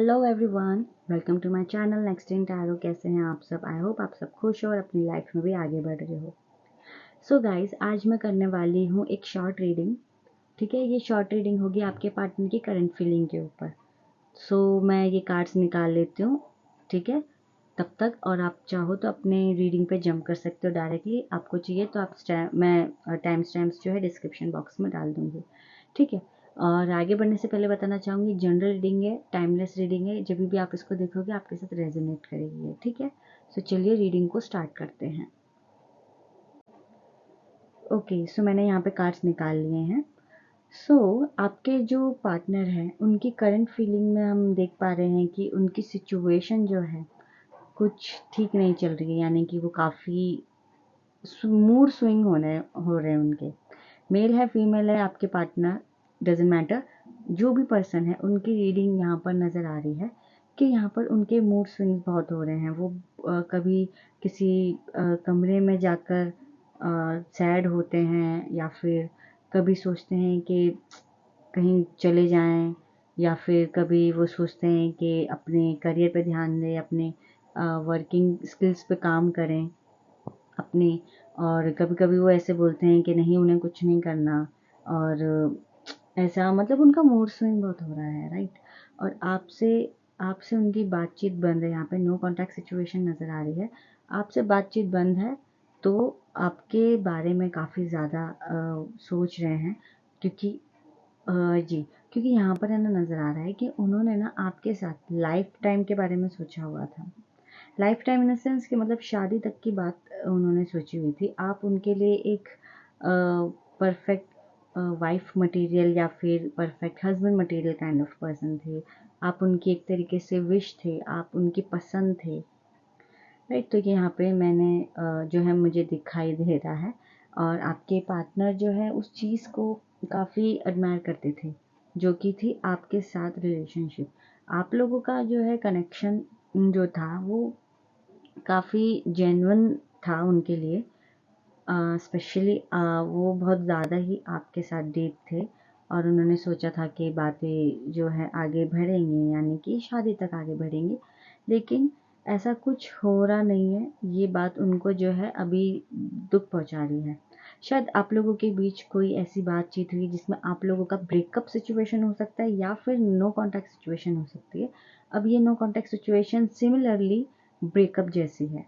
Hello everyone, welcome to my channel next in tarot. कैसे हैं आप सब? आई होप आप सब खुश हो और अपनी लाइफ में भी आगे बढ़ रहे हो। सो गाइस, आज मैं करने वाली हूँ एक शॉर्ट रीडिंग। ठीक है, ये शॉर्ट रीडिंग होगी आपके पार्टनर की करंट फीलिंग के ऊपर। सो मैं ये कार्ड्स निकाल लेती हूँ, ठीक है, तब तक। और आप चाहो तो अपने रीडिंग पे जंप कर सकते हो डायरेक्टली। आपको चाहिए तो आप मैं टाइम स्टैम्प्स जो है डिस्क्रिप्शन बॉक्स में डाल दूँगी, ठीक है। और आगे बढ़ने से पहले बताना चाहूँगी, जनरल रीडिंग है, टाइमलेस रीडिंग है। जब भी आप इसको देखोगे आपके साथ रेजोनेट करेगी, ठीक है। सो चलिए रीडिंग को स्टार्ट करते हैं। ओके, सो मैंने यहाँ पे कार्ड्स निकाल लिए हैं। आपके जो पार्टनर हैं उनकी करंट फीलिंग में हम देख पा रहे हैं कि उनकी सिचुएशन जो है कुछ ठीक नहीं चल रही है, यानी कि वो काफ़ी मूड स्विंग हो रहे हैं उनके। मेल है फीमेल है, आपके पार्टनर डजेंट मैटर, जो भी पर्सन है, उनकी रीडिंग यहाँ पर नज़र आ रही है कि यहाँ पर उनके मूड स्विंग्स बहुत हो रहे हैं। वो कभी किसी कमरे में जाकर सैड होते हैं, या फिर कभी सोचते हैं कि कहीं चले जाएं, या फिर कभी वो सोचते हैं कि अपने करियर पे ध्यान दें, अपने वर्किंग स्किल्स पे काम करें अपने। और कभी कभी वो ऐसे बोलते हैं कि नहीं, उन्हें कुछ नहीं करना। और ऐसा मतलब उनका मूड स्विंग बहुत हो रहा है, राइट। और आपसे आपसे उनकी बातचीत बंद है। यहाँ पे नो कांटेक्ट सिचुएशन नज़र आ रही है। आपसे बातचीत बंद है, तो आपके बारे में काफ़ी ज़्यादा सोच रहे हैं, क्योंकि जी, क्योंकि यहाँ पर है ना, नज़र आ रहा है कि उन्होंने ना आपके साथ लाइफ टाइम के बारे में सोचा हुआ था। Life time in the sense कि मतलब शादी तक की बात उन्होंने सोची हुई थी। आप उनके लिए एक परफेक्ट वाइफ मटेरियल या फिर perfect husband material kind of person थे। आप उनकी एक तरीके से विश थे, आप उनकी पसंद थे, राइट। तो यहाँ पे मैंने जो है मुझे दिखाई दे रहा है। और आपके पार्टनर जो है उस चीज़ को काफ़ी एडमायर करते थे, जो कि थी आपके साथ रिलेशनशिप। आप लोगों का जो है कनेक्शन जो था वो काफ़ी जेन्युइन था उनके लिए। स्पेशली वो बहुत ज़्यादा ही आपके साथ डीप थे, और उन्होंने सोचा था कि बातें जो है आगे बढ़ेंगी, यानी कि शादी तक आगे बढ़ेंगी। लेकिन ऐसा कुछ हो रहा नहीं है। ये बात उनको जो है अभी दुख पहुंचा रही है। शायद आप लोगों के बीच कोई ऐसी बातचीत हुई जिसमें आप लोगों का ब्रेकअप सिचुएशन हो सकता है, या फिर नो कांटेक्ट सिचुएशन हो सकती है। अब ये no contact situation similarly breakup जैसी है,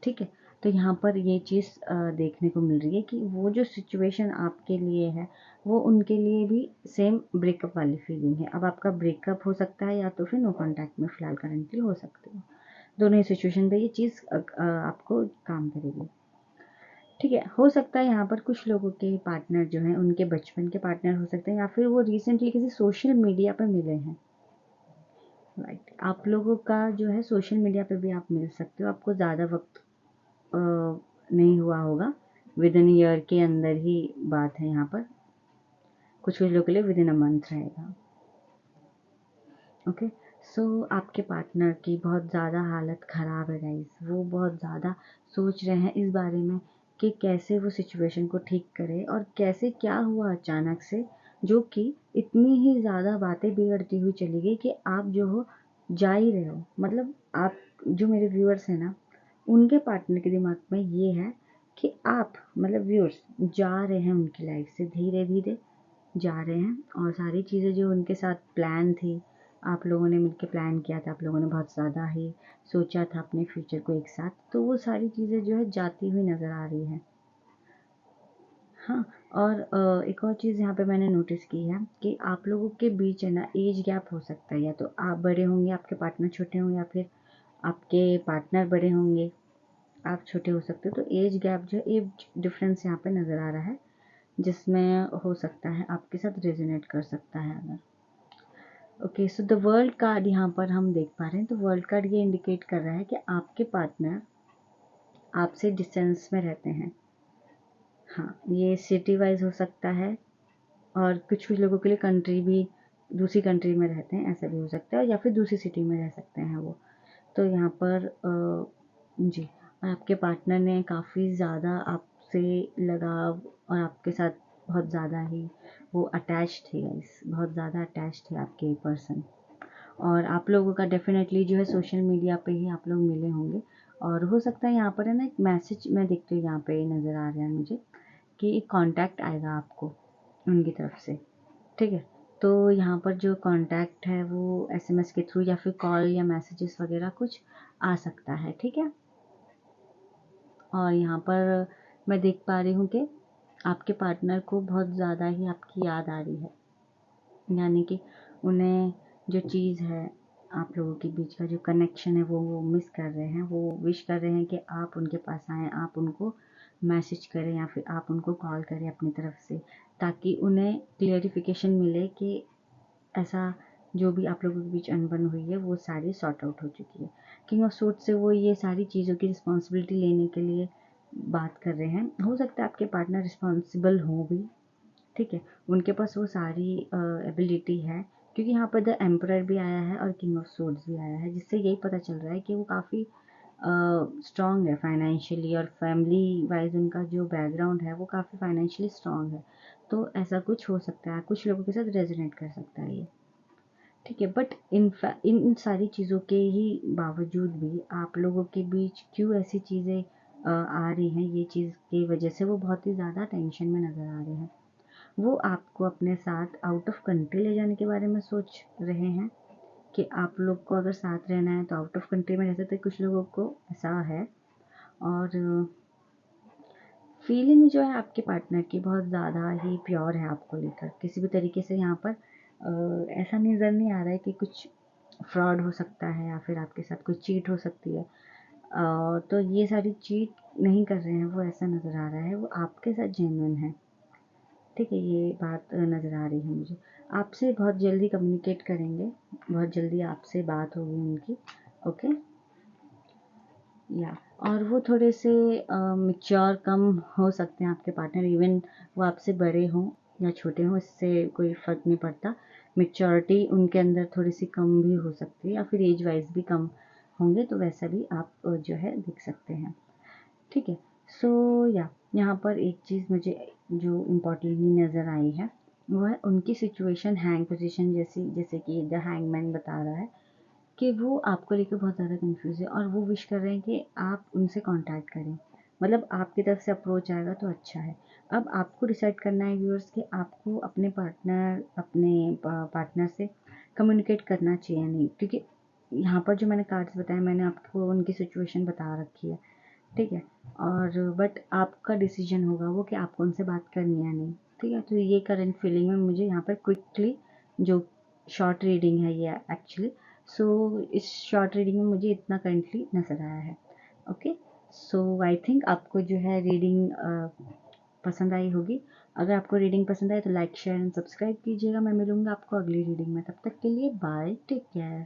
ठीक है। तो यहाँ पर ये चीज़ देखने को मिल रही है कि वो जो सिचुएशन आपके लिए है वो उनके लिए भी सेम ब्रेकअप वाली फीलिंग है। अब आपका ब्रेकअप हो सकता है, या तो फिर नो कांटेक्ट में फ़िलहाल करंटली हो सकते हो। दोनों ही सिचुएशन पे ये चीज़ आपको काम करेगी, ठीक है। हो सकता है यहाँ पर कुछ लोगों के पार्टनर जो हैं उनके बचपन के पार्टनर हो सकते हैं, या फिर वो रिसेंटली किसी सोशल मीडिया पर मिले हैं, राइट। आप लोगों का जो है सोशल मीडिया पे भी आप मिल सकते हो। आपको ज़्यादा वक्त नहीं हुआ होगा, विद इन ईयर के अंदर ही बात है यहाँ पर। कुछ कुछ लोगों के लिए विद इन अ मंथ रहेगा, ओके। आपके पार्टनर की बहुत ज़्यादा हालत ख़राब है गाइस। वो बहुत ज़्यादा सोच रहे हैं इस बारे में कि कैसे वो सिचुएशन को ठीक करें, और कैसे क्या हुआ अचानक से, जो कि इतनी ही ज़्यादा बातें बिगड़ती हुई चली गई कि आप जो हो जा ही रहे हो। मतलब आप जो मेरे व्यूअर्स हैं ना, उनके पार्टनर के दिमाग में ये है कि आप मतलब व्यूअर्स जा रहे हैं उनकी लाइफ से, धीरे धीरे जा रहे हैं। और सारी चीज़ें जो उनके साथ प्लान थी, आप लोगों ने मिलकर प्लान किया था, आप लोगों ने बहुत ज़्यादा ही सोचा था अपने फ्यूचर को एक साथ, तो वो सारी चीज़ें जो है जाती हुई नज़र आ रही है। हाँ, और एक और चीज़ यहाँ पे मैंने नोटिस की है कि आप लोगों के बीच है ना एज गैप हो सकता है। या तो आप बड़े होंगे, आपके पार्टनर छोटे होंगे, या फिर आपके पार्टनर बड़े होंगे, आप छोटे हो सकते हो। तो एज गैप जो है, एज डिफरेंस यहाँ पे नज़र आ रहा है, जिसमें हो सकता है आपके साथ रेजोनेट कर सकता है अगर। Okay, so the world card यहाँ पर हम देख पा रहे हैं। तो वर्ल्ड कार्ड ये इंडिकेट कर रहा है कि आपके पार्टनर आपसे डिस्टेंस में रहते हैं। हाँ, ये सिटी वाइज हो सकता है, और कुछ कुछ लोगों के लिए कंट्री भी, दूसरी कंट्री में रहते हैं, ऐसा भी हो सकता है, या फिर दूसरी सिटी में रह सकते हैं वो। तो यहाँ पर जी, और आपके पार्टनर ने काफ़ी ज़्यादा आपसे लगाव, और आपके साथ बहुत ज़्यादा ही वो अटैच थे गाइस, बहुत ज़्यादा अटैच थे आपके पर्सन। और आप लोगों का डेफिनेटली जो है सोशल मीडिया पे ही आप लोग मिले होंगे, और हो सकता है यहाँ पर है ना एक मैसेज मैं देखती हूँ यहाँ पे नज़र आ रहा है मुझे कि एक कॉन्टैक्ट आएगा आपको उनकी तरफ से, ठीक है। तो यहाँ पर जो कॉन्टैक्ट है वो एसएमएस के थ्रू या फिर कॉल या मैसेजेस वगैरह कुछ आ सकता है, ठीक है। और यहाँ पर मैं देख पा रही हूँ कि आपके पार्टनर को बहुत ज़्यादा ही आपकी याद आ रही है, यानी कि उन्हें जो चीज़ है आप लोगों के बीच का जो कनेक्शन है वो मिस कर रहे हैं। वो विश कर रहे हैं कि आप उनके पास आएँ, आप उनको मैसेज करें या फिर आप उनको कॉल करें अपनी तरफ से, ताकि उन्हें क्लियरिफिकेशन मिले कि ऐसा जो भी आप लोगों के बीच अनबन हुई है वो सारी सॉर्ट आउट हो चुकी है। किंग ऑफ सोर्ड्स से वो ये सारी चीज़ों की रिस्पॉन्सिबिलिटी लेने के लिए बात कर रहे हैं। हो सकता है आपके पार्टनर रिस्पॉन्सिबल हों भी, ठीक है, उनके पास वो सारी एबिलिटी है, क्योंकि यहाँ पर द एम्परर भी आया है और किंग ऑफ सोर्ड्स भी आया है, जिससे यही पता चल रहा है कि वो काफ़ी स्ट्रॉन्ग है फाइनेंशियली, और फैमिली वाइज उनका जो बैकग्राउंड है वो काफ़ी फाइनेंशियली स्ट्रॉन्ग है। तो ऐसा कुछ हो सकता है, कुछ लोगों के साथ रेजोनेट कर सकता है ये, ठीक है। बट इन सारी चीज़ों के ही बावजूद भी आप लोगों के बीच क्यों ऐसी चीज़ें आ रही हैं, ये चीज़ की वजह से वो बहुत ही ज़्यादा टेंशन में नज़र आ रहे हैं। वो आपको अपने साथ आउट ऑफ कंट्री ले जाने के बारे में सोच रहे हैं कि आप लोग को अगर साथ रहना है तो आउट ऑफ कंट्री में रह सकते हैं, कुछ लोगों को ऐसा है। और फीलिंग जो है आपके पार्टनर की बहुत ज़्यादा ही प्योर है आपको लेकर, किसी भी तरीके से यहाँ पर ऐसा नज़र नहीं आ रहा है कि कुछ फ्रॉड हो सकता है या फिर आपके साथ कुछ चीट हो सकती है। तो ये सारी चीट नहीं कर रहे हैं वो, ऐसा नज़र आ रहा है वो आपके साथ जेन्युइन है, ठीक है। ये बात नज़र आ रही है मुझे। आपसे बहुत जल्दी कम्युनिकेट करेंगे, बहुत जल्दी आपसे बात होगी उनकी, ओके या। और वो थोड़े से मैच्योर कम हो सकते हैं आपके पार्टनर, इवन वो आपसे बड़े हों या छोटे हों, इससे कोई फ़र्क नहीं पड़ता। मैच्योरिटी उनके अंदर थोड़ी सी कम भी हो सकती है, या फिर एज वाइज भी कम होंगे, तो वैसा भी आप जो है देख सकते हैं, ठीक है। सो या यहाँ पर एक चीज़ मुझे जो इम्पोर्टेंटली नज़र आई है वो है उनकी सिचुएशन हैंग पोजीशन जैसी, जैसे कि द हैंगमैन बता रहा है कि वो आपको लेकर बहुत ज़्यादा कंफ्यूज है, और वो विश कर रहे हैं कि आप उनसे कांटेक्ट करें, मतलब आपकी तरफ से अप्रोच आएगा तो अच्छा है। अब आपको डिसाइड करना है व्यूअर्स कि आपको अपने पार्टनर से कम्युनिकेट करना चाहिए नहीं, क्योंकि यहाँ पर जो मैंने कार्ड्स बताए मैंने आपको उनकी सिचुएशन बता रखी है, ठीक है। और बट आपका डिसीजन होगा वो कि आपको उनसे बात करनी है नहीं, ठीक है। तो ये करंट फीलिंग में मुझे यहाँ पर क्विकली जो शॉर्ट रीडिंग है ये एक्चुअली, सो इस शॉर्ट रीडिंग में मुझे इतना करंटली नज़र आया है, ओके। सो आई थिंक आपको जो है रीडिंग पसंद आई होगी। अगर आपको रीडिंग पसंद आए तो लाइक शेयर एंड सब्सक्राइब कीजिएगा। मैं मिलूँगा आपको अगली रीडिंग में, तब तक के लिए बाय, टेक केयर।